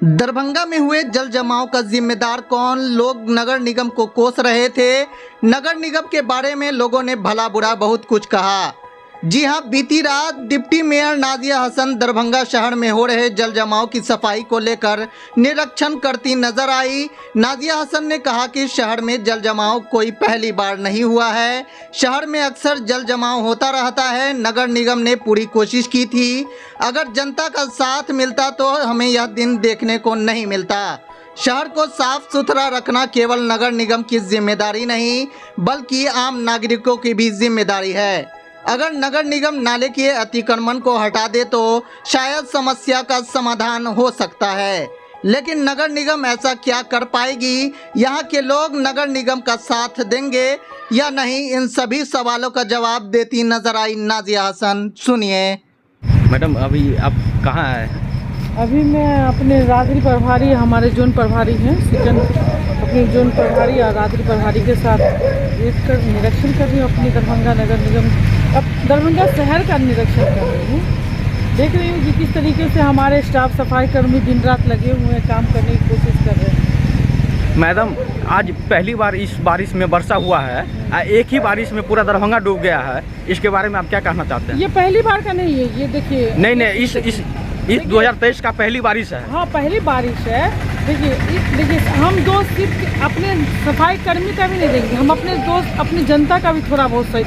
दरभंगा में हुए जल जमाव का जिम्मेदार कौन, लोग नगर निगम को कोस रहे थे। नगर निगम के बारे में लोगों ने भला बुरा बहुत कुछ कहा। जी हां, बीती रात डिप्टी मेयर नाजिया हसन दरभंगा शहर में हो रहे जल जमाव की सफाई को लेकर निरीक्षण करती नजर आई। नाजिया हसन ने कहा कि शहर में जल जमाव कोई पहली बार नहीं हुआ है, शहर में अक्सर जल जमाव होता रहता है। नगर निगम ने पूरी कोशिश की थी, अगर जनता का साथ मिलता तो हमें यह दिन देखने को नहीं मिलता। शहर को साफ सुथरा रखना केवल नगर निगम की जिम्मेदारी नहीं बल्कि आम नागरिकों की भी जिम्मेदारी है। अगर नगर निगम नाले के अतिक्रमण को हटा दे तो शायद समस्या का समाधान हो सकता है, लेकिन नगर निगम ऐसा क्या कर पाएगी, यहाँ के लोग नगर निगम का साथ देंगे या नहीं, इन सभी सवालों का जवाब देती नजर आई नाजिया हसन। सुनिए। मैडम, अभी आप कहाँ हैं? अभी मैं अपने रात्रि प्रभारी, हमारे जोन प्रभारी हैं सिकन, अपने जोन प्रभारी और रात्रि प्रभारी के साथ एक निरीक्षण कर रही हूँ अपनी दरभंगा नगर निगम, अब दरभंगा शहर का निरीक्षण कर रही हूँ। देख रही हूँ कि किस तरीके से हमारे स्टाफ सफाई कर्मी दिन रात लगे हुए हैं, काम करने की कोशिश कर रहे हैं। मैडम, आज पहली बार इस बारिश में वर्षा हुआ है, एक ही बारिश में पूरा दरभंगा डूब गया है, इसके बारे में आप क्या कहना चाहते हैं? ये पहली बार का नहीं है, ये देखिए। नहीं, इस 2023 का पहली बारिश है। हाँ, पहली बारिश है। देखिए हम दोस्त सिर्फ अपने सफाई कर्मी का भी नहीं देंगे, हम अपने दोस्त अपनी जनता का भी थोड़ा बहुत सही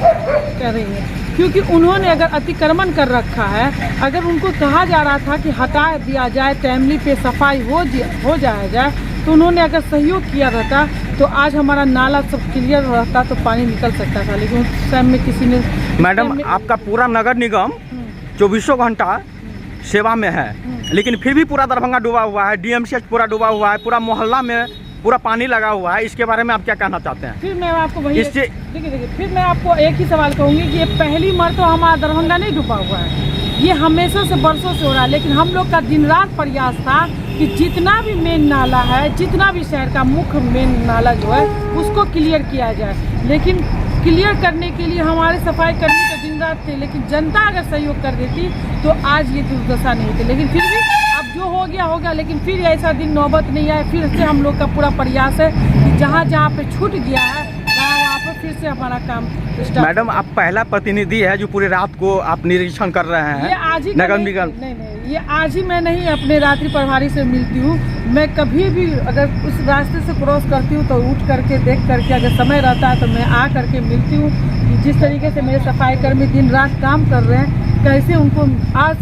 करेंगे, क्योंकि उन्होंने अगर अतिक्रमण कर रखा है, अगर उनको कहा जा रहा था कि हटा दिया जाए, टाइमली पे सफाई हो जाए, तो उन्होंने अगर सहयोग किया रहता तो आज हमारा नाला सब क्लियर रहता, तो पानी निकल सकता था, लेकिन उस टाइम में किसी ने। मैडम, आपका पूरा नगर निगम 24 घंटा सेवा में है, लेकिन फिर भी पूरा दरभंगा डूबा हुआ है, डीएमसीएच पूरा डूबा हुआ है, पूरा मोहल्ला में पूरा पानी लगा हुआ है, इसके बारे में आप क्या कहना चाहते हैं? फिर मैं आपको वही देखिए फिर मैं आपको एक ही सवाल कहूँगी कि ये पहली बार तो हमारा दरभंगा नहीं डूबा हुआ है, ये हमेशा से बरसों से हो रहा है, लेकिन हम लोग का दिन रात प्रयास था कि जितना भी मेन नाला है, जितना भी शहर का मुख्य मेन नाला जो है उसको क्लियर किया जाए, लेकिन क्लियर करने के लिए हमारे सफाई कर्मी तो दिन रात थे, लेकिन जनता अगर सहयोग कर देती तो आज ये दुर्दशा नहीं थी। लेकिन फिर भी अब जो हो गया, लेकिन फिर ऐसा दिन नौबत नहीं आए। फिर से हम लोग का पूरा प्रयास है कि जहाँ जहाँ पे छूट गया है वहाँ पे फिर से हमारा काम स्टार्ट। मैडम, आप पहला प्रतिनिधि है जो पूरी रात को आप निरीक्षण कर रहे हैं। ये आज ही नगर निगम नहीं, ये आज ही मैं नहीं अपने रात्रि प्रभारी से मिलती हूँ। मैं कभी भी अगर उस रास्ते से क्रॉस करती हूँ तो उठ करके देख करके अगर समय रहता है तो मैं आ करके मिलती हूँ कि जिस तरीके से मेरे सफाई कर्मी दिन रात काम कर रहे हैं, कैसे उनको आज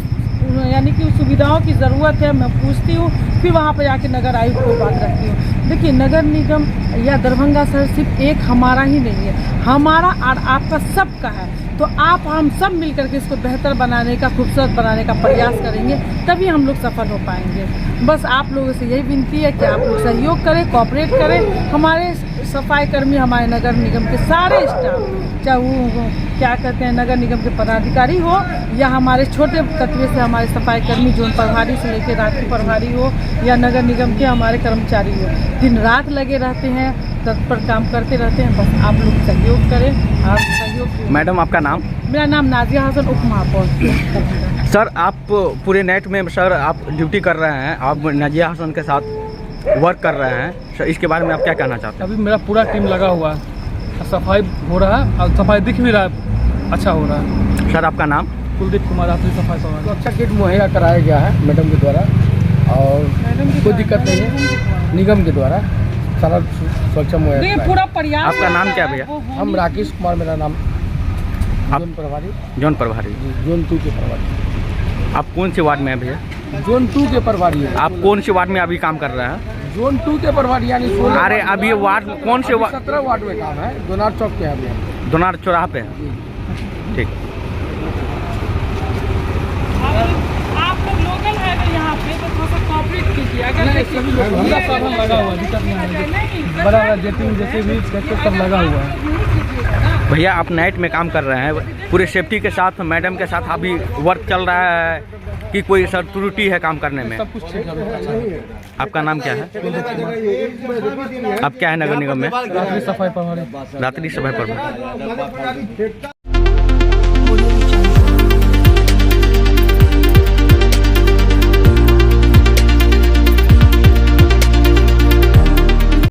यानी कि सुविधाओं की ज़रूरत है, मैं पूछती हूँ, फिर वहाँ पर जाके नगर आयुक्त को बात रखती हूँ। देखिए, नगर निगम या दरभंगा शहर सिर्फ एक हमारा ही नहीं है, हमारा और आपका सबका है, तो आप हम सब मिलकर के इसको बेहतर बनाने का, खूबसूरत बनाने का प्रयास करेंगे, तभी हम लोग सफल हो पाएंगे। बस आप लोगों से यही विनती है कि आप लोग सहयोग करें, कोऑपरेट करें। हमारे सफाई कर्मी, हमारे नगर निगम के सारे स्टाफ, चाहे वो क्या कहते हैं नगर निगम के पदाधिकारी हो या हमारे छोटे कस्बे से हमारे सफाई कर्मी, जोन प्रभारी से लेकर रात्रि प्रभारी हो या नगर निगम के हमारे कर्मचारी हो, दिन रात लगे रहते हैं, तत्पर काम करते रहते हैं। बस आप लोग सहयोग करें, आप सहयोग। मैडम, आपका नाम? मेरा नाम नाजिया हसन, उप महापौर। सर, आप पूरे नेट में सर आप ड्यूटी कर रहे हैं, आप नाजिया हसन के साथ वर्क कर रहे हैं सर, इसके बारे में आप क्या कहना चाहते हैं? अभी मेरा पूरा टीम लगा हुआ है, सफाई हो रहा है और सफाई दिख भी रहा है, अच्छा हो रहा है। सर, आपका नाम? कुलदीप कुमार, रात्रि सफाई प्रभारी। अच्छा किट मुहैया कराया गया है मैडम के द्वारा, और कोई दिक्कत नहीं है, निगम के द्वारा सारा सुरक्षा मुहैया पूरा प्रयास। आपका नाम क्या भैया? हम राकेश कुमार, मेरा नाम। आप जोन प्रभारी? जोन प्रभारी। जोन 2 के प्रभारी। आप कौन से वार्ड में हैं भैया? जोन 2 के प्रभारी है। आप कौन से वार्ड में अभी काम कर रहे हैं? जोन 2 के प्रभारी यानी अरे, अभी ये वार्ड कौन से वार्ड? 17 वार्ड में काम है, दोनार चौक के हैं। दोनार चौराहा पे? ठीक। आप लोग लोकल है अगर यहाँ पे तो थोड़ा सा कोऑपरेट कीजिए। अगर पूरा साधन लगा हुआ है, दिक्कत नहीं है, बड़ा जेटिंग जैसे भी सब लगा हुआ है। भैया, आप नाइट में काम कर रहे हैं, पूरे सेफ्टी के साथ, मैडम के साथ अभी वर्क चल रहा है कि कोई सर त्रुटि है काम करने में? सब कुछ ठीक है। आपका नाम क्या है? आप क्या है नगर निगम में? रात्रि सफाई प्रभारी। रात्रि सफाई प्रभारी।